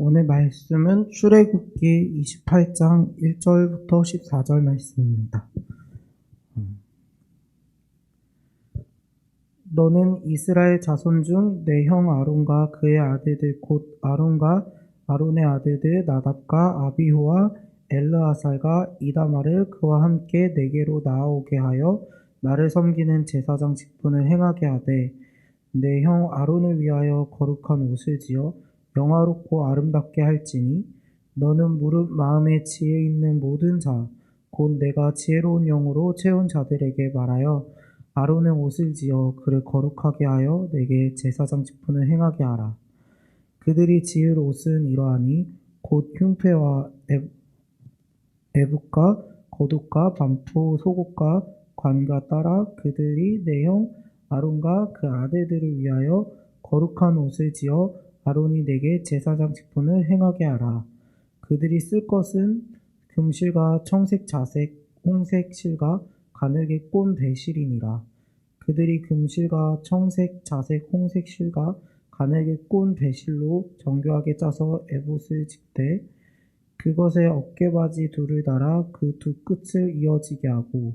오늘 말씀은 출애굽기 28장 1절부터 14절 말씀입니다. 너는 이스라엘 자손 중 내 형 아론과 그의 아들들 곧 아론과 아론의 아들들 나답과 아비후와 엘르아살과 이다말을 그와 함께 내게로 나아오게 하여 나를 섬기는 제사장 직분을 행하게 하되 내 형 아론을 위하여 거룩한 옷을 지어 영화롭고 아름답게 할지니 너는 무릇 마음에 지혜 있는 모든 자 곧 내가 지혜로운 영으로 채운 자들에게 말하여 아론의 옷을 지어 그를 거룩하게 하여 내게 제사장 직분을 행하게 하라. 그들이 지을 옷은 이러하니 곧 흉패와 애북과 겉옷과 반포 속옷과 관과 따라 그들이 내 형 아론과 그 아들들을 위하여 거룩한 옷을 지어 아론이 내게 제사장 직분을 행하게 하라. 그들이 쓸 것은 금실과 청색 자색 홍색 실과 가늘게 꼰 배실이니라. 그들이 금실과 청색 자색 홍색 실과 가늘게 꼰 배실로 정교하게 짜서 에봇을 짓되 그것에 어깨바지 둘을 달아 그 두 끝을 이어지게 하고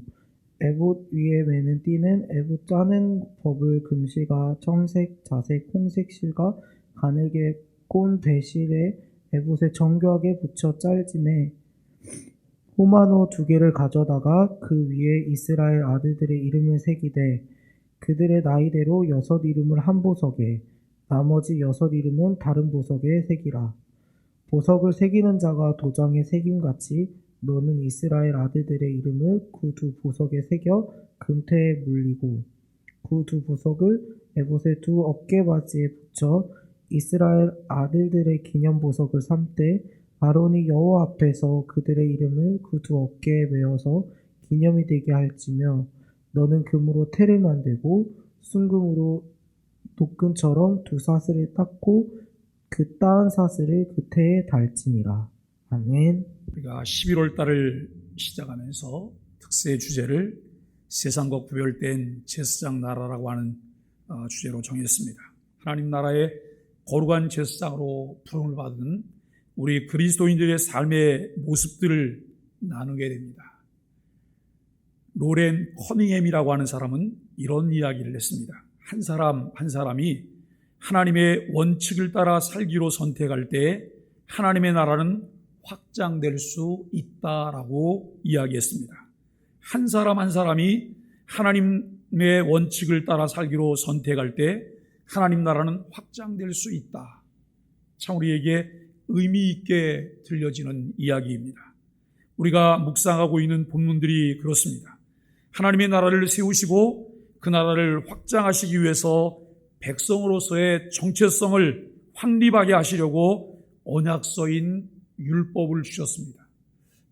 에봇 위에 매는 띠는 에봇 짜는 법을 금실과 청색 자색 홍색 실과 가늘게 꼰 배실에 에봇에 정교하게 붙여 짤짐에 호마노 2개를 가져다가 그 위에 이스라엘 아들들의 이름을 새기되 그들의 나이대로 6 이름을 한 보석에 나머지 6 이름은 다른 보석에 새기라. 보석을 새기는 자가 도장에 새김같이 너는 이스라엘 아들들의 이름을 그 2 보석에 새겨 금태에 물리고 그 2 보석을 에봇의 2 어깨바지에 붙여 이스라엘 아들들의 기념 보석을 삼되 아론이 여호와 앞에서 그들의 이름을 그 2 어깨에 메어서 기념이 되게 할지며 너는 금으로 태를 만들고 순금으로 노끈처럼 2 사슬을 닦고 그 따은 사슬을 그 태에 달지니라. 아멘. 우리가 11월 달을 시작하면서 특세 주제를 세상과 구별된 제사장 나라라고 하는 주제로 정했습니다. 하나님 나라의 거룩한 제사장으로 부름을 받은 우리 그리스도인들의 삶의 모습들을 나누게 됩니다. 로렌 커닝햄이라고 하는 사람은 이런 이야기를 했습니다. 한 사람이 하나님의 원칙을 따라 살기로 선택할 때 하나님의 나라는 확장될 수 있다라고 이야기했습니다. 한 사람이 하나님의 원칙을 따라 살기로 선택할 때 하나님 나라는 확장될 수 있다. 참 우리에게 의미 있게 들려지는 이야기입니다. 우리가 묵상하고 있는 본문들이 그렇습니다. 하나님의 나라를 세우시고 그 나라를 확장하시기 위해서 백성으로서의 정체성을 확립하게 하시려고 언약서인 율법을 주셨습니다.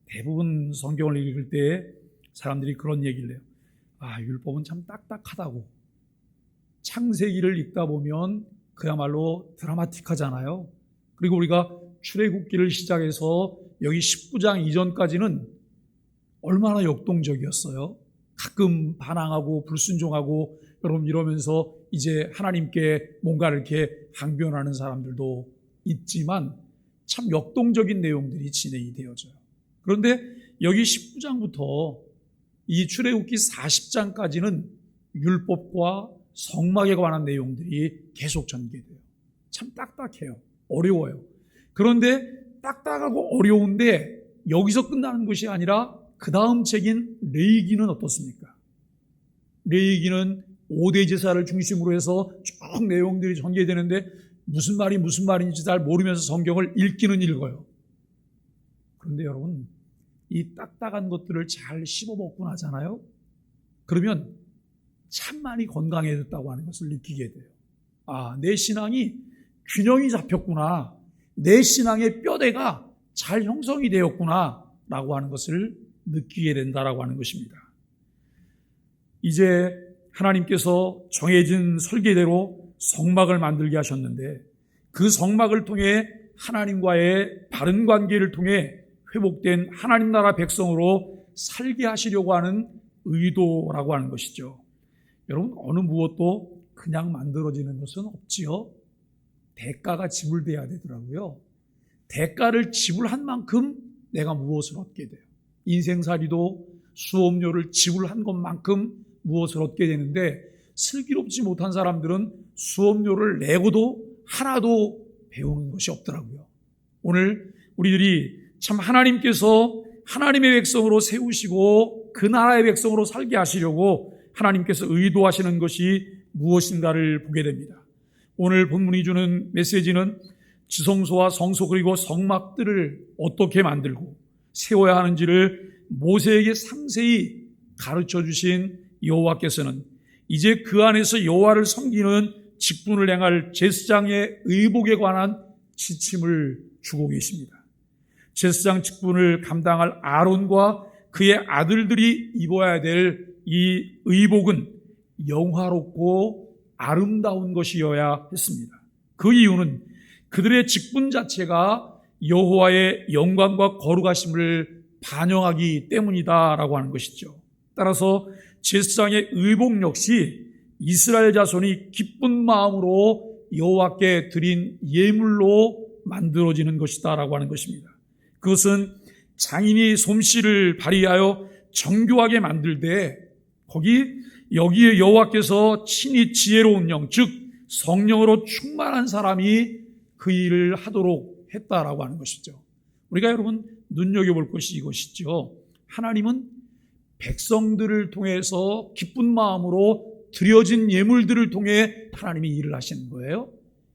대부분 성경을 읽을 때 사람들이 그런 얘기를 해요. 율법은 참 딱딱하다고. 창세기를 읽다 보면 그야말로 드라마틱하잖아요. 그리고 우리가 출애굽기를 시작해서 여기 19장 이전까지는 얼마나 역동적이었어요. 가끔 반항하고 불순종하고 여러분 이러면서 이제 하나님께 뭔가 이렇게 항변하는 사람들도 있지만 참 역동적인 내용들이 진행이 되어져요. 그런데 여기 19장부터 이 출애굽기 40장까지는 율법과 성막에 관한 내용들이 계속 전개돼요. 참 딱딱해요. 어려워요. 그런데 딱딱하고 어려운데 여기서 끝나는 것이 아니라 그 다음 책인 레위기는 어떻습니까? 레위기는 5대 제사를 중심으로 해서 쭉 내용들이 전개되는데 무슨 말인지 잘 모르면서 성경을 읽기는 읽어요. 그런데 여러분 이 딱딱한 것들을 잘 씹어먹고 나잖아요. 그러면 참 많이 건강해졌다고 하는 것을 느끼게 돼요. 내 신앙이 균형이 잡혔구나. 내 신앙의 뼈대가 잘 형성이 되었구나 라고 하는 것을 느끼게 된다라고 하는 것입니다. 이제 하나님께서 정해진 설계대로 성막을 만들게 하셨는데 그 성막을 통해 하나님과의 바른 관계를 통해 회복된 하나님 나라 백성으로 살게 하시려고 하는 의도라고 하는 것이죠. 여러분 어느 무엇도 그냥 만들어지는 것은 없지요. 대가가 지불돼야 되더라고요. 대가를 지불한 만큼 내가 무엇을 얻게 돼요? 인생살이도 수업료를 지불한 것만큼 무엇을 얻게 되는데, 슬기롭지 못한 사람들은 수업료를 내고도 하나도 배우는 것이 없더라고요. 오늘 우리들이 참 하나님께서 하나님의 백성으로 세우시고 그 나라의 백성으로 살게 하시려고 하나님께서 의도하시는 것이 무엇인가를 보게 됩니다. 오늘 본문이 주는 메시지는 지성소와 성소 그리고 성막들을 어떻게 만들고 세워야 하는지를 모세에게 상세히 가르쳐 주신 여호와께서는 이제 그 안에서 여호와를 섬기는 직분을 행할 제사장의 의복에 관한 지침을 주고 계십니다. 제사장 직분을 감당할 아론과 그의 아들들이 입어야 될 이 의복은 영화롭고 아름다운 것이어야 했습니다. 그 이유는 그들의 직분 자체가 여호와의 영광과 거룩하심을 반영하기 때문이다라고 하는 것이죠. 따라서 제사장의 의복 역시 이스라엘 자손이 기쁜 마음으로 여호와께 드린 예물로 만들어지는 것이다라고 하는 것입니다. 그것은 장인이 솜씨를 발휘하여 정교하게 만들 때 여기에 여호와께서 친히 지혜로운 영, 즉 성령으로 충만한 사람이 그 일을 하도록 했다라고 하는 것이죠. 우리가 여러분 눈여겨볼 것이 이것이죠. 하나님은 백성들을 통해서 기쁜 마음으로 드려진 예물들을 통해 하나님이 일을 하시는 거예요.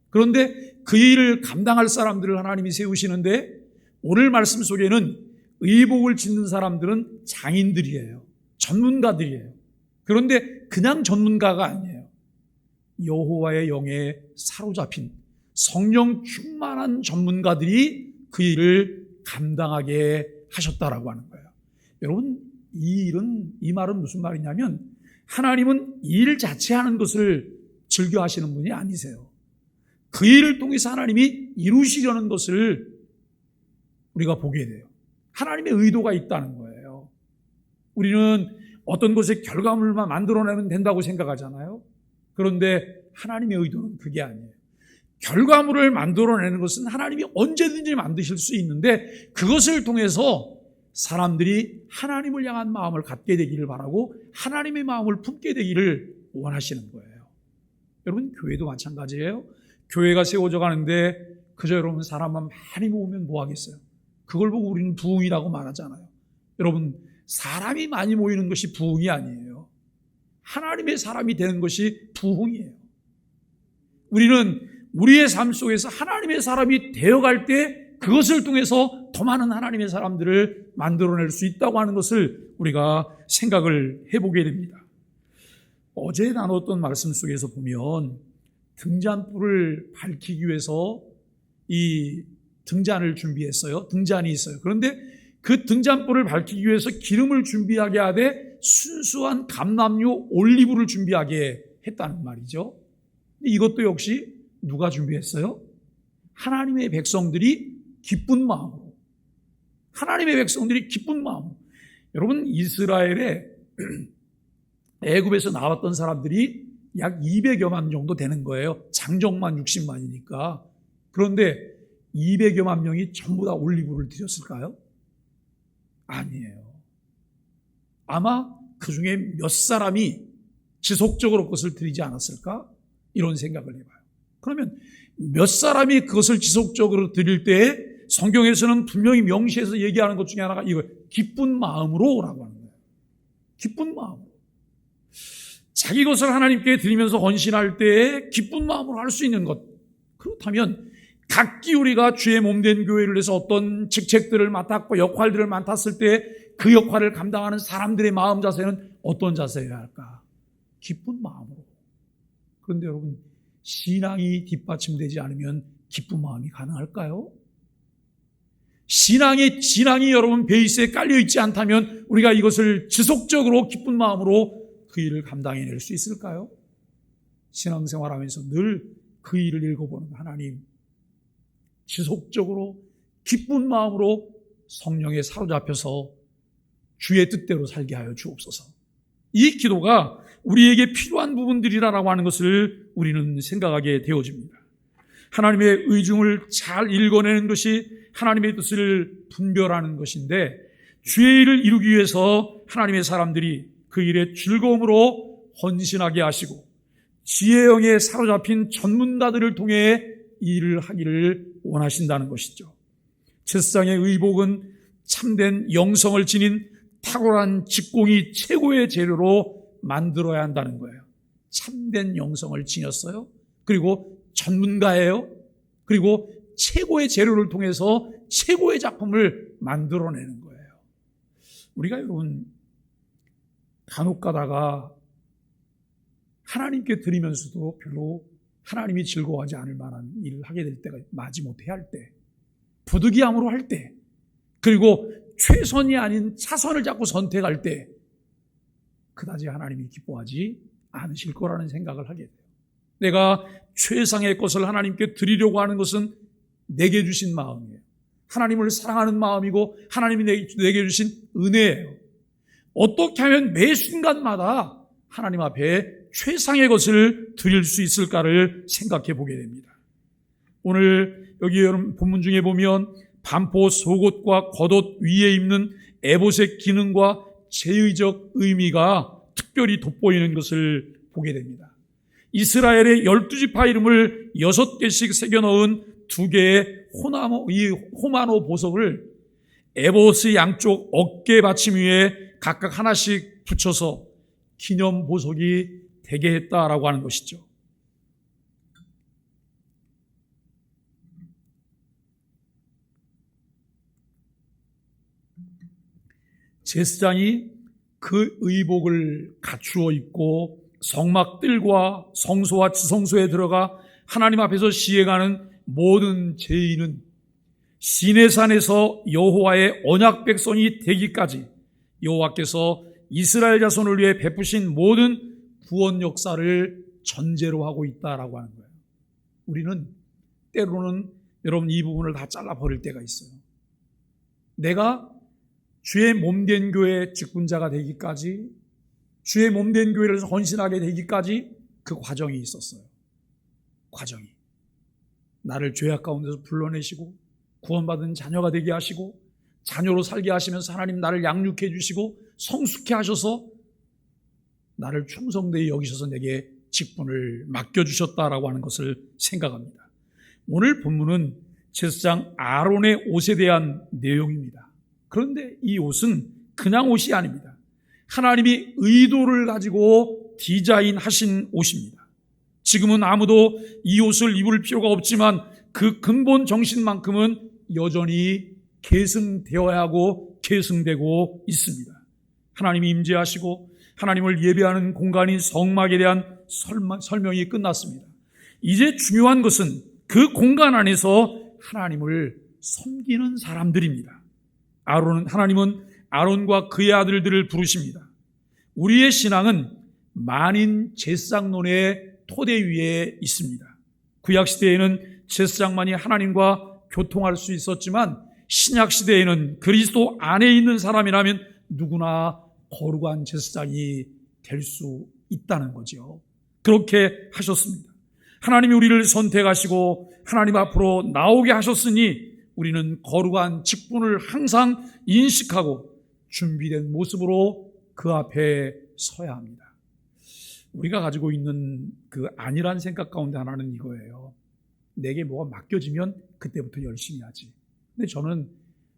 그런데 그 일을 감당할 사람들을 하나님이 세우시는데, 오늘 말씀 속에는 의복을 짓는 사람들은 장인들이에요. 전문가들이에요. 그런데 그냥 전문가가 아니에요. 여호와의 영에 사로잡힌 성령 충만한 전문가들이 그 일을 감당하게 하셨다라고 하는 거예요. 여러분, 이 말은 무슨 말이냐면, 하나님은 일 자체 하는 것을 즐겨 하시는 분이 아니세요. 그 일을 통해서 하나님이 이루시려는 것을 우리가 보게 돼요. 하나님의 의도가 있다는 거예요. 우리는 어떤 것의 결과물만 만들어내면 된다고 생각하잖아요. 그런데 하나님의 의도는 그게 아니에요. 결과물을 만들어내는 것은 하나님이 언제든지 만드실 수 있는데, 그것을 통해서 사람들이 하나님을 향한 마음을 갖게 되기를 바라고 하나님의 마음을 품게 되기를 원하시는 거예요. 여러분, 교회도 마찬가지예요. 교회가 세워져 가는데 그저 여러분 사람만 많이 모으면 뭐 하겠어요? 그걸 보고 우리는 부흥이라고 말하잖아요. 여러분, 사람이 많이 모이는 것이 부흥이 아니에요. 하나님의 사람이 되는 것이 부흥이에요. 우리는 우리의 삶 속에서 하나님의 사람이 되어갈 때 그것을 통해서 더 많은 하나님의 사람들을 만들어낼 수 있다고 하는 것을 우리가 생각을 해보게 됩니다. 어제 나눴던 말씀 속에서 보면 등잔불을 밝히기 위해서 이 등잔을 준비했어요. 등잔이 있어요. 그런데 그 등잔불을 밝히기 위해서 기름을 준비하게 하되 순수한 감람류 올리브를 준비하게 했다는 말이죠. 이것도 역시 누가 준비했어요? 하나님의 백성들이 기쁜 마음으로. 하나님의 백성들이 기쁜 마음으로. 여러분, 이스라엘에 애굽에서 나왔던 사람들이 약 200여만 정도 되는 거예요. 장정만 60만이니까. 그런데 200여만 명이 전부 다 올리브를 드렸을까요? 아니에요. 아마 그 중에 몇 사람이 지속적으로 그것을 드리지 않았을까? 이런 생각을 해봐요. 그러면 몇 사람이 그것을 지속적으로 드릴 때 성경에서는 분명히 명시해서 얘기하는 것 중에 하나가 이거 기쁜 마음으로 라고 하는 거예요. 기쁜 마음으로. 자기 것을 하나님께 드리면서 헌신할 때 기쁜 마음으로 할 수 있는 것. 그렇다면 각기 우리가 주의 몸된 교회를 위해서 어떤 직책들을 맡았고 역할들을 맡았을 때 그 역할을 감당하는 사람들의 마음 자세는 어떤 자세여야 할까? 기쁜 마음으로. 그런데 여러분, 신앙이 뒷받침되지 않으면 기쁜 마음이 가능할까요? 신앙이 여러분 베이스에 깔려있지 않다면 우리가 이것을 지속적으로 기쁜 마음으로 그 일을 감당해낼 수 있을까요? 신앙생활하면서 늘 그 일을 읽어보는 하나님, 지속적으로 기쁜 마음으로 성령에 사로잡혀서 주의 뜻대로 살게 하여 주옵소서. 이 기도가 우리에게 필요한 부분들이라고 하는 것을 우리는 생각하게 되어집니다. 하나님의 의중을 잘 읽어내는 것이 하나님의 뜻을 분별하는 것인데, 주의 일을 이루기 위해서 하나님의 사람들이 그 일에 즐거움으로 헌신하게 하시고 지혜의 영에 사로잡힌 전문가들을 통해 이 일을 하기를 원하신다는 것이죠. 제사장의 의복은 참된 영성을 지닌 탁월한 직공이 최고의 재료로 만들어야 한다는 거예요. 참된 영성을 지녔어요. 그리고 전문가예요. 그리고 최고의 재료를 통해서 최고의 작품을 만들어내는 거예요. 우리가 여러분 간혹 가다가 하나님께 드리면서도 별로 하나님이 즐거워하지 않을 만한 일을 하게 될 때가, 마지못해 할 때, 부득이함으로 할 때, 그리고 최선이 아닌 차선을 자꾸 선택할 때 그다지 하나님이 기뻐하지 않으실 거라는 생각을 하게 돼요. 내가 최상의 것을 하나님께 드리려고 하는 것은 내게 주신 마음이에요. 하나님을 사랑하는 마음이고 하나님이 내게 주신 은혜예요. 어떻게 하면 매 순간마다 하나님 앞에 최상의 것을 드릴 수 있을까를 생각해 보게 됩니다. 오늘 여기 여러분 본문 중에 보면 반포 속옷과 겉옷 위에 입는 에봇의 기능과 제의적 의미가 특별히 돋보이는 것을 보게 됩니다. 이스라엘의 12지파 이름을 6개씩 새겨넣은 2개의 호마노 보석을 에봇의 양쪽 어깨 받침 위에 각각 하나씩 붙여서 기념 보석이 되게 했다라고 하는 것이죠. 제사장이 그 의복을 갖추어 입고 성막들과 성소와 지성소에 들어가 하나님 앞에서 시행하는 모든 제의는 시내산에서 여호와의 언약 백성이 되기까지 여호와께서 이스라엘 자손을 위해 베푸신 모든 구원 역사를 전제로 하고 있다라고 하는 거예요. 우리는 때로는 여러분 이 부분을 다 잘라버릴 때가 있어요. 내가 주의 몸된 교회 직분자가 되기까지, 주의 몸된 교회를 헌신하게 되기까지 그 과정이 있었어요. 과정이. 나를 죄악 가운데서 불러내시고 구원받은 자녀가 되게 하시고 자녀로 살게 하시면서 하나님 나를 양육해 주시고 성숙해 하셔서 나를 충성되이 여기셔서 내게 직분을 맡겨주셨다라고 하는 것을 생각합니다. 오늘 본문은 제사장 아론의 옷에 대한 내용입니다. 그런데 이 옷은 그냥 옷이 아닙니다. 하나님이 의도를 가지고 디자인하신 옷입니다. 지금은 아무도 이 옷을 입을 필요가 없지만 그 근본 정신만큼은 여전히 계승되어야 하고 계승되고 있습니다. 하나님이 임재하시고 하나님을 예배하는 공간인 성막에 대한 설명이 끝났습니다. 이제 중요한 것은 그 공간 안에서 하나님을 섬기는 사람들입니다. 하나님은 아론과 그의 아들들을 부르십니다. 우리의 신앙은 만인 제사장론의 토대 위에 있습니다. 구약시대에는 제사장만이 하나님과 교통할 수 있었지만 신약시대에는 그리스도 안에 있는 사람이라면 누구나 거룩한 제사장이 될 수 있다는 거죠. 그렇게 하셨습니다. 하나님이 우리를 선택하시고 하나님 앞으로 나오게 하셨으니 우리는 거룩한 직분을 항상 인식하고 준비된 모습으로 그 앞에 서야 합니다. 우리가 가지고 있는 그 안일한 생각 가운데 하나는 이거예요. 내게 뭐가 맡겨지면 그때부터 열심히 하지. 근데 저는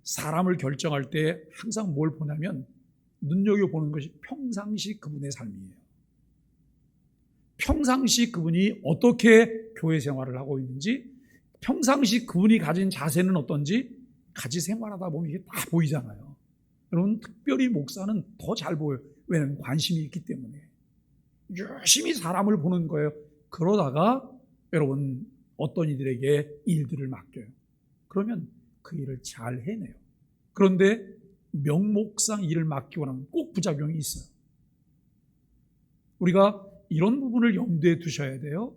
사람을 결정할 때 항상 뭘 보냐면 눈여겨보는 것이 평상시 그분의 삶이에요. 평상시 그분이 어떻게 교회 생활을 하고 있는지, 평상시 그분이 가진 자세는 어떤지 같이 생활하다 보면 이게 다 보이잖아요. 여러분 특별히 목사는 더 잘 보여요. 왜냐하면 관심이 있기 때문에. 열심히 사람을 보는 거예요. 그러다가 여러분 어떤 이들에게 일들을 맡겨요. 그러면 그 일을 잘 해내요. 그런데 명목상 일을 맡기고 나면 꼭 부작용이 있어요. 우리가 이런 부분을 염두에 두셔야 돼요.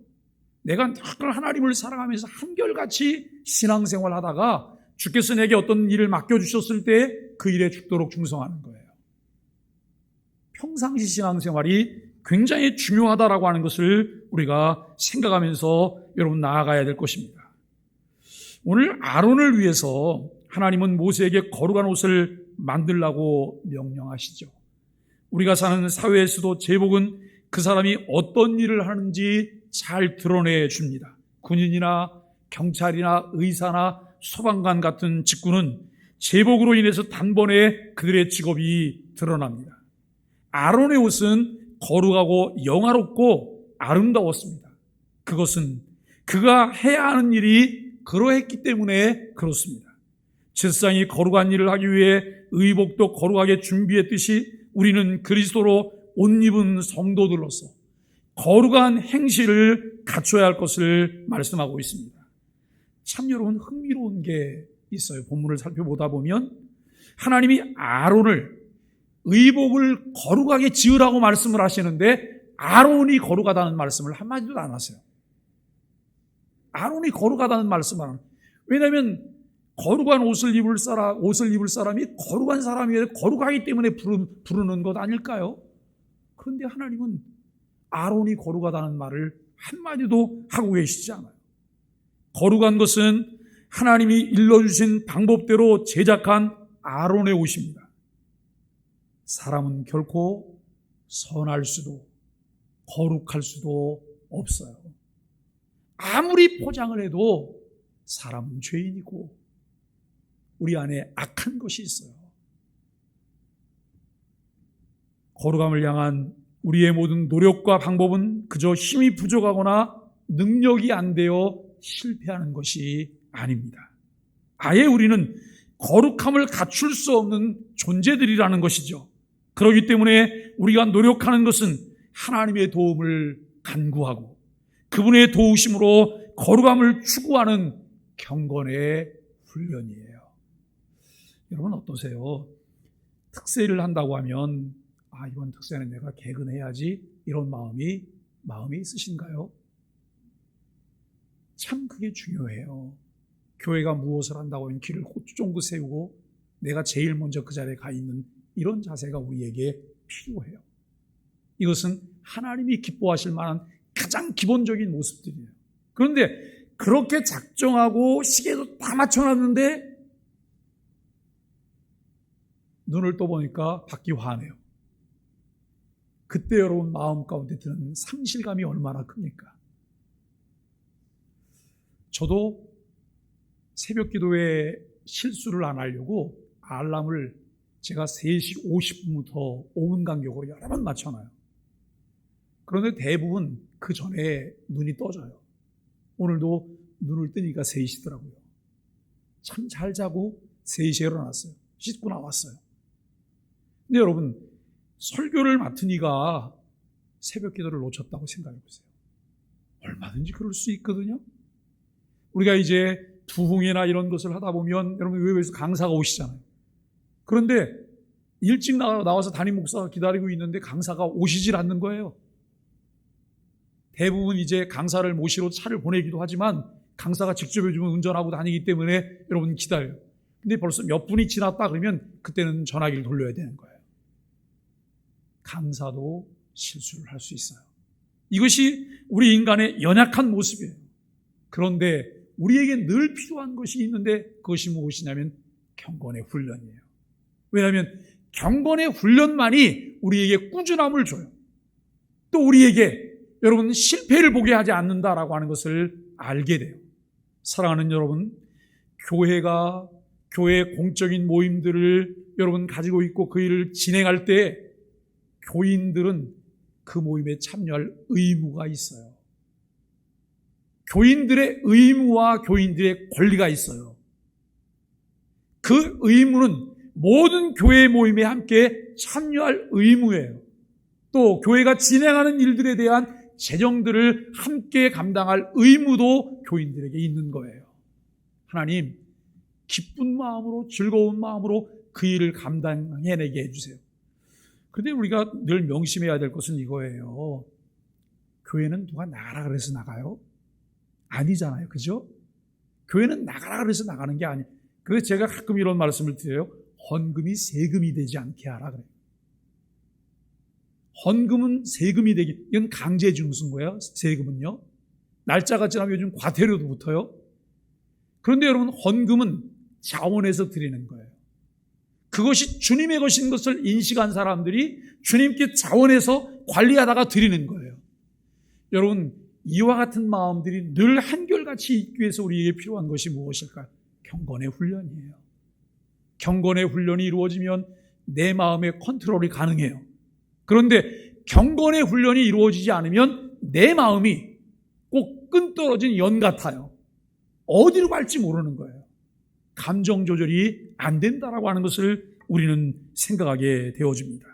내가 하나님을 사랑하면서 한결같이 신앙생활 하다가 주께서 내게 어떤 일을 맡겨주셨을 때 그 일에 죽도록 충성하는 거예요. 평상시 신앙생활이 굉장히 중요하다라고 하는 것을 우리가 생각하면서 여러분 나아가야 될 것입니다. 오늘 아론을 위해서 하나님은 모세에게 거룩한 옷을 만들라고 명령하시죠. 우리가 사는 사회에서도 제복은 그 사람이 어떤 일을 하는지 잘 드러내 줍니다. 군인이나 경찰이나 의사나 소방관 같은 직군은 제복으로 인해서 단번에 그들의 직업이 드러납니다. 아론의 옷은 거룩하고 영화롭고 아름다웠습니다. 그것은 그가 해야 하는 일이 그러했기 때문에 그렇습니다. 제사장이 거룩한 일을 하기 위해 의복도 거룩하게 준비했듯이 우리는 그리스도로 옷 입은 성도들로서 거룩한 행실을 갖춰야 할 것을 말씀하고 있습니다. 참 여러분 흥미로운 게 있어요. 본문을 살펴보다 보면 하나님이 아론을 의복을 거룩하게 지으라고 말씀을 하시는데 아론이 거룩하다는 말씀을 한마디도 안 하세요. 아론이 거룩하다는 말씀을 안 해요. 왜냐하면 거룩한 옷을 입을 사람이 거룩한 사람이 거룩하기 때문에 부르는 것 아닐까요? 그런데 하나님은 아론이 거룩하다는 말을 한마디도 하고 계시지 않아요. 거룩한 것은 하나님이 일러주신 방법대로 제작한 아론의 옷입니다. 사람은 결코 선할 수도 거룩할 수도 없어요. 아무리 포장을 해도 사람은 죄인이고 우리 안에 악한 것이 있어요. 거룩함을 향한 우리의 모든 노력과 방법은 그저 힘이 부족하거나 능력이 안 되어 실패하는 것이 아닙니다. 아예 우리는 거룩함을 갖출 수 없는 존재들이라는 것이죠. 그렇기 때문에 우리가 노력하는 것은 하나님의 도움을 간구하고 그분의 도우심으로 거룩함을 추구하는 경건의 훈련이에요. 여러분 어떠세요? 특세를 한다고 하면 이번 특세는 내가 개근해야지 이런 마음이 있으신가요? 참 그게 중요해요. 교회가 무엇을 한다고 하면 귀를 쫑긋 세우고 내가 제일 먼저 그 자리에 가 있는 이런 자세가 우리에게 필요해요. 이것은 하나님이 기뻐하실 만한 가장 기본적인 모습들이에요. 그런데 그렇게 작정하고 시계도 다 맞춰놨는데 눈을 떠보니까 밖이 환해요. 그때 여러분 마음 가운데 드는 상실감이 얼마나 큽니까? 저도 새벽 기도에 실수를 안 하려고 알람을 제가 3시 50분부터 5분 간격으로 여러 번 맞춰놔요. 그런데 대부분 그 전에 눈이 떠져요. 오늘도 눈을 뜨니까 3시더라고요. 참 잘 자고 3시에 일어났어요. 씻고 나왔어요. 근데 여러분 설교를 맡으니까 새벽 기도를 놓쳤다고 생각해 보세요. 얼마든지 그럴 수 있거든요. 우리가 이제 부흥회나 이런 것을 하다 보면 여러분 외부에서 강사가 오시잖아요. 그런데 일찍 나와서 담임 목사가 기다리고 있는데 강사가 오시질 않는 거예요. 대부분 이제 강사를 모시러 차를 보내기도 하지만 강사가 직접 요즘은 운전하고 다니기 때문에 여러분 기다려요. 근데 벌써 몇 분이 지났다 그러면 그때는 전화기를 돌려야 되는 거예요. 강사도 실수를 할 수 있어요. 이것이 우리 인간의 연약한 모습이에요. 그런데 우리에게 늘 필요한 것이 있는데 그것이 무엇이냐면 경건의 훈련이에요. 왜냐하면 경건의 훈련만이 우리에게 꾸준함을 줘요. 또 우리에게 여러분 실패를 보게 하지 않는다라고 하는 것을 알게 돼요. 사랑하는 여러분, 교회의 공적인 모임들을 여러분 가지고 있고 그 일을 진행할 때 교인들은 그 모임에 참여할 의무가 있어요. 교인들의 의무와 교인들의 권리가 있어요. 그 의무는 모든 교회 모임에 함께 참여할 의무예요. 또 교회가 진행하는 일들에 대한 재정들을 함께 감당할 의무도 교인들에게 있는 거예요. 하나님, 기쁜 마음으로 즐거운 마음으로 그 일을 감당해내게 해주세요. 그런데 우리가 늘 명심해야 될 것은 이거예요. 교회는 누가 나가라 그래서 나가요? 아니잖아요. 그죠? 교회는 나가라 그래서 나가는 게 아니에요. 그래서 제가 가끔 이런 말씀을 드려요. 헌금이 세금이 되지 않게 하라 그래요. 헌금은 세금이 되기, 이건 강제 징수인 거예요. 세금은요. 날짜가 지나면 요즘 과태료도 붙어요. 그런데 여러분, 헌금은 자원에서 드리는 거예요. 그것이 주님의 것인 것을 인식한 사람들이 주님께 자원해서 관리하다가 드리는 거예요. 여러분, 이와 같은 마음들이 늘 한결같이 있기 위해서 우리에게 필요한 것이 무엇일까요? 경건의 훈련이에요. 경건의 훈련이 이루어지면 내 마음의 컨트롤이 가능해요. 그런데 경건의 훈련이 이루어지지 않으면 내 마음이 꼭 끈 떨어진 연 같아요. 어디로 갈지 모르는 거예요. 감정 조절이 안 된다라고 하는 것을 우리는 생각하게 되어집니다.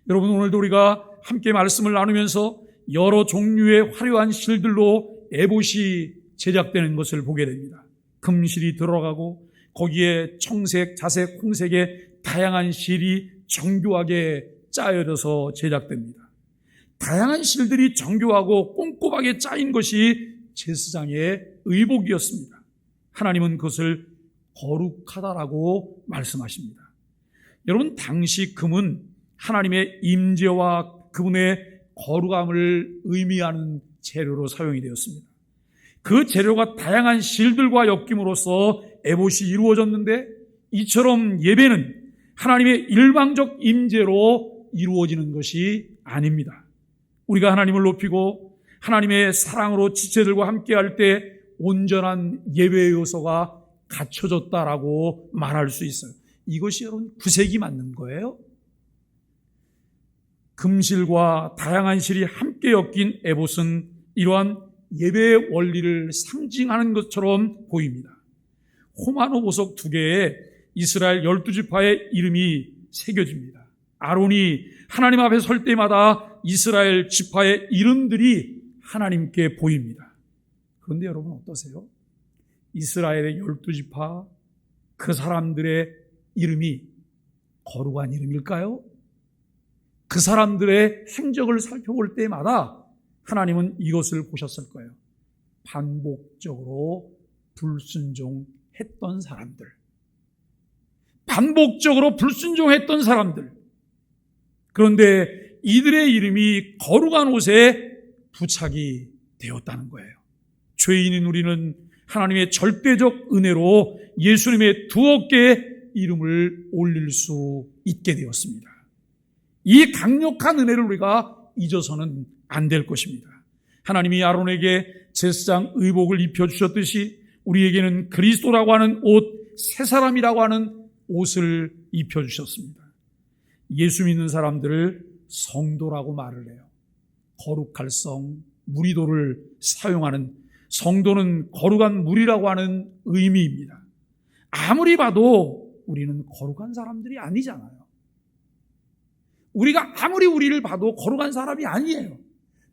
여러분, 오늘도 우리가 함께 말씀을 나누면서 여러 종류의 화려한 실들로 에봇이 제작되는 것을 보게 됩니다. 금실이 들어가고 거기에 청색, 자색, 홍색의 다양한 실이 정교하게 짜여져서 제작됩니다. 다양한 실들이 정교하고 꼼꼼하게 짜인 것이 제사장의 의복이었습니다. 하나님은 그것을 거룩하다라고 말씀하십니다. 여러분, 당시 금은 하나님의 임재와 그분의 거룩함을 의미하는 재료로 사용이 되었습니다. 그 재료가 다양한 실들과 엮임으로써 에봇이 이루어졌는데, 이처럼 예배는 하나님의 일방적 임재로 이루어지는 것이 아닙니다. 우리가 하나님을 높이고 하나님의 사랑으로 지체들과 함께할 때 온전한 예배의 요소가 갖춰졌다라고 말할 수 있어요. 이것이 여러분 구색이 맞는 거예요. 금실과 다양한 실이 함께 엮인 에봇은 이러한 예배의 원리를 상징하는 것처럼 보입니다. 호마노 보석 2개에 이스라엘 12지파의 이름이 새겨집니다. 아론이 하나님 앞에 설 때마다 이스라엘 지파의 이름들이 하나님께 보입니다. 그런데 여러분 어떠세요? 이스라엘의 12지파, 그 사람들의 이름이 거룩한 이름일까요? 그 사람들의 행적을 살펴볼 때마다 하나님은 이것을 보셨을 거예요. 반복적으로 불순종했던 사람들. 반복적으로 불순종했던 사람들. 그런데 이들의 이름이 거룩한 옷에 부착이 되었다는 거예요. 죄인인 우리는 하나님의 절대적 은혜로 예수님의 두 어깨에 이름을 올릴 수 있게 되었습니다. 이 강력한 은혜를 우리가 잊어서는 안 될 것입니다. 하나님이 아론에게 제사장 의복을 입혀주셨듯이 우리에게는 그리스도라고 하는 옷, 새 사람이라고 하는 옷을 입혀주셨습니다. 예수 믿는 사람들을 성도라고 말을 해요. 거룩할 성, 무리도를 사용하는, 성도는 거룩한 무리라고 하는 의미입니다. 아무리 봐도 우리는 거룩한 사람들이 아니잖아요. 우리가 아무리 우리를 봐도 거룩한 사람이 아니에요.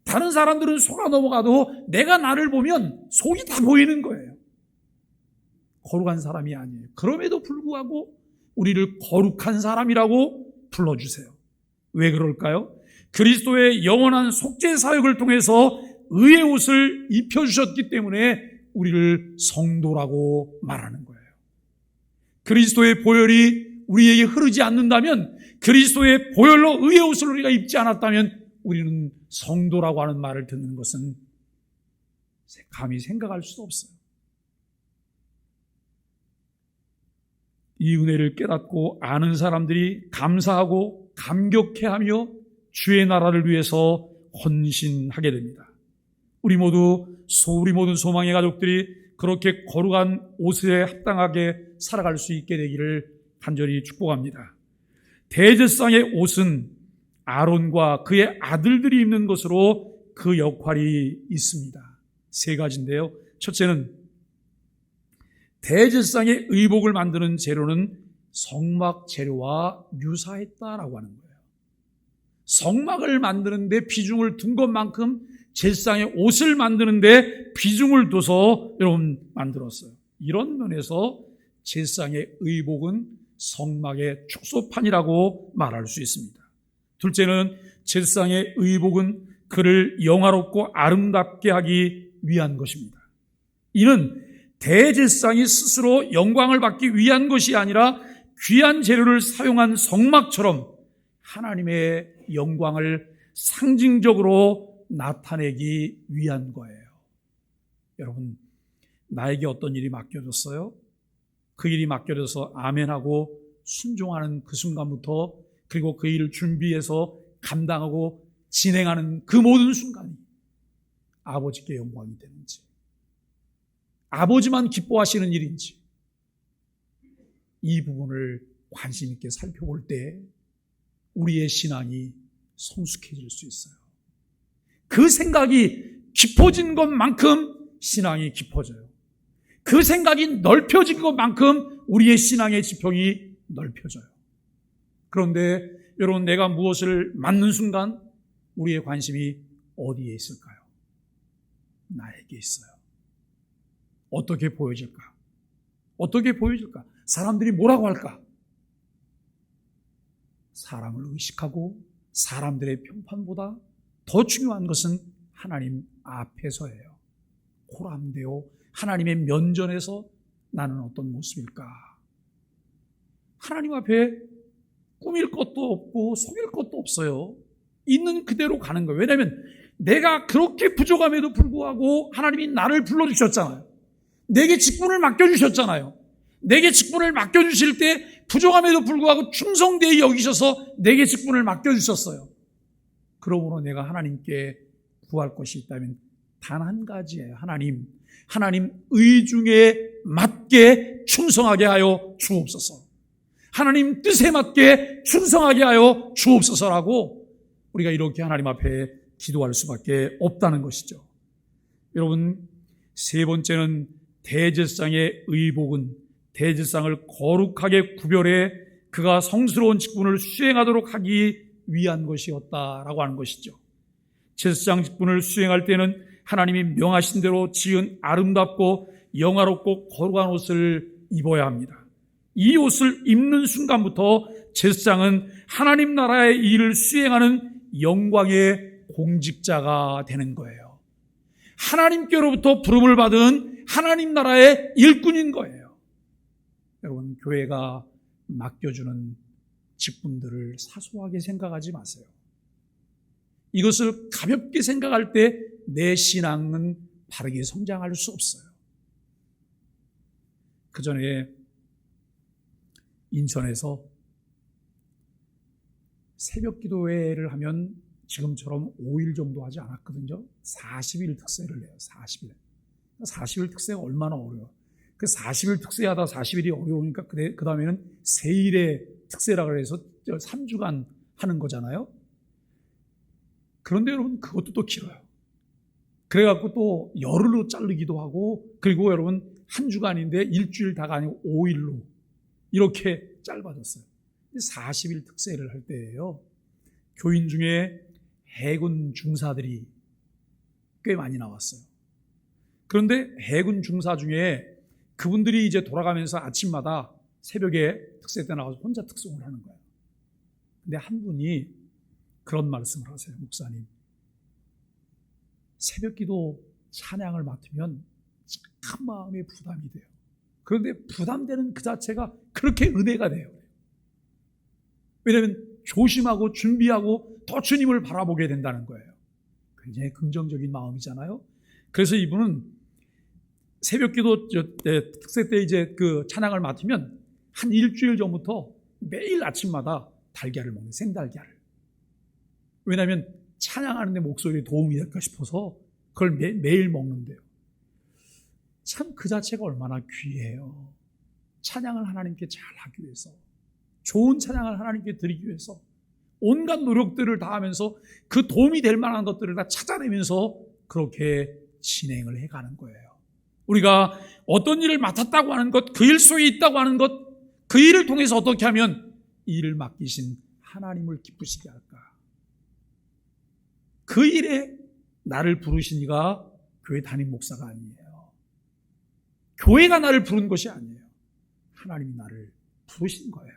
다른 사람들은 속아 넘어가도 내가 나를 보면 속이 다 보이는 거예요. 거룩한 사람이 아니에요. 그럼에도 불구하고 우리를 거룩한 사람이라고 불러주세요. 왜 그럴까요? 그리스도의 영원한 속죄 사역을 통해서 의의 옷을 입혀주셨기 때문에 우리를 성도라고 말하는 거예요. 그리스도의 보혈이 우리에게 흐르지 않는다면, 그리스도의 보혈로 의의 옷을 우리가 입지 않았다면 우리는 성도라고 하는 말을 듣는 것은 감히 생각할 수도 없어요. 이 은혜를 깨닫고 아는 사람들이 감사하고 감격해하며 주의 나라를 위해서 헌신하게 됩니다. 우리 모든 소망의 가족들이 그렇게 거룩한 옷에 합당하게 살아갈 수 있게 되기를 간절히 축복합니다. 대제사장의 옷은 아론과 그의 아들들이 입는 것으로 그 역할이 있습니다. 3가지인데요. 첫째는 대제사장의 의복을 만드는 재료는 성막 재료와 유사했다라고 하는 거예요. 성막을 만드는데 비중을 둔 것만큼 제사장의 옷을 만드는데 비중을 둬서 여러분 만들었어요. 이런 면에서 제사장의 의복은 성막의 축소판이라고 말할 수 있습니다. 둘째는 제사장의 의복은 그를 영화롭고 아름답게 하기 위한 것입니다. 이는 대제사장이 스스로 영광을 받기 위한 것이 아니라 귀한 재료를 사용한 성막처럼 하나님의 영광을 상징적으로 나타내기 위한 거예요. 여러분, 나에게 어떤 일이 맡겨졌어요? 그 일이 맡겨져서 아멘하고 순종하는 그 순간부터, 그리고 그 일을 준비해서 감당하고 진행하는 그 모든 순간이 아버지께 영광이 되는지, 아버지만 기뻐하시는 일인지, 이 부분을 관심 있게 살펴볼 때 우리의 신앙이 성숙해질 수 있어요. 그 생각이 깊어진 것만큼 신앙이 깊어져요. 그 생각이 넓혀진 것만큼 우리의 신앙의 지평이 넓혀져요. 그런데 여러분, 내가 무엇을 맡는 순간 우리의 관심이 어디에 있을까요? 나에게 있어요. 어떻게 보여질까? 어떻게 보여질까? 사람들이 뭐라고 할까? 사람을 의식하고 사람들의 평판보다 더 중요한 것은 하나님 앞에서예요. 호람되어 하나님의 면전에서 나는 어떤 모습일까? 하나님 앞에 꾸밀 것도 없고 속일 것도 없어요. 있는 그대로 가는 거예요. 왜냐하면 내가 그렇게 부족함에도 불구하고 하나님이 나를 불러주셨잖아요. 내게 직분을 맡겨주셨잖아요. 내게 직분을 맡겨주실 때 부족함에도 불구하고 충성되이 여기셔서 내게 직분을 맡겨주셨어요. 그러므로 내가 하나님께 구할 것이 있다면 단 한 가지예요. 하나님 의중에 맞게 충성하게 하여 주옵소서. 하나님 뜻에 맞게 충성하게 하여 주옵소서라고 우리가 이렇게 하나님 앞에 기도할 수밖에 없다는 것이죠. 여러분, 세 번째는 대제사장의 의복은 대제사장을 거룩하게 구별해 그가 성스러운 직분을 수행하도록 하기 위한 것이었다라고 하는 것이죠. 제사장 직분을 수행할 때는 하나님이 명하신 대로 지은 아름답고 영화롭고 거룩한 옷을 입어야 합니다. 이 옷을 입는 순간부터 제사장은 하나님 나라의 일을 수행하는 영광의 공직자가 되는 거예요. 하나님께로부터 부름을 받은 하나님 나라의 일꾼인 거예요. 여러분, 교회가 맡겨주는 직분들을 사소하게 생각하지 마세요. 이것을 가볍게 생각할 때 내 신앙은 바르게 성장할 수 없어요. 그 전에 인천에서 새벽 기도회를 하면 지금처럼 5일 정도 하지 않았거든요. 40일 특세를 해요. 40일. 40일 특세가 얼마나 어려워요. 그 40일 특세하다 40일이 어려우니까 그 다음에는 3일의 특세라고 해서 3주간 하는 거잖아요. 그런데 여러분, 그것도 또 길어요. 그래갖고 또 열흘로 자르기도 하고, 그리고 여러분, 1주간인데 일주일 다가 아니고 5일로 이렇게 짧아졌어요. 40일 특세를 할 때예요. 교인 중에 해군 중사들이 꽤 많이 나왔어요. 그런데 해군 중사 중에 그분들이 이제 돌아가면서 아침마다 새벽에 특세 때 나와서 혼자 특송을 하는 거예요. 근데 한 분이 그런 말씀을 하세요. 목사님, 새벽 기도 찬양을 맡으면 참 마음에 부담이 돼요. 그런데 부담되는 그 자체가 그렇게 은혜가 돼요. 왜냐하면 조심하고 준비하고 더 주님을 바라보게 된다는 거예요. 굉장히 긍정적인 마음이잖아요. 그래서 이분은 새벽 기도 특세 때 이제 그 찬양을 맡으면 한 일주일 전부터 매일 아침마다 달걀을 먹는 생달걀을. 왜냐하면 찬양하는 데 목소리에 도움이 될까 싶어서 그걸 매일 먹는데요. 참 그 자체가 얼마나 귀해요. 찬양을 하나님께 잘하기 위해서, 좋은 찬양을 하나님께 드리기 위해서 온갖 노력들을 다하면서 그 도움이 될 만한 것들을 다 찾아내면서 그렇게 진행을 해가는 거예요. 우리가 어떤 일을 맡았다고 하는 것, 그 일 속에 있다고 하는 것, 그 일을 통해서 어떻게 하면 이 일을 맡기신 하나님을 기쁘시게 할까? 그 일에 나를 부르신 이가 교회 담임 목사가 아니에요. 교회가 나를 부른 것이 아니에요. 하나님이 나를 부르신 거예요.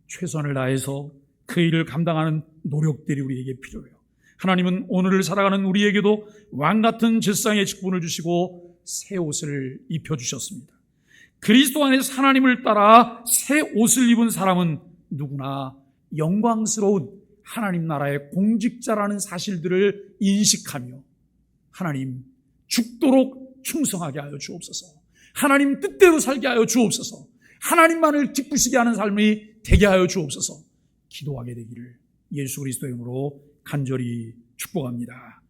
최선을 다해서 그 일을 감당하는 노력들이 우리에게 필요해요. 하나님은 오늘을 살아가는 우리에게도 왕같은 제사장의 직분을 주시고 새 옷을 입혀주셨습니다. 그리스도 안에서 하나님을 따라 새 옷을 입은 사람은 누구나 영광스러운 하나님 나라의 공직자라는 사실들을 인식하며 하나님 죽도록 충성하게 하여 주옵소서. 하나님 뜻대로 살게 하여 주옵소서. 하나님만을 기쁘시게 하는 삶이 되게 하여 주옵소서. 기도하게 되기를 예수 그리스도의 이름으로 간절히 축복합니다.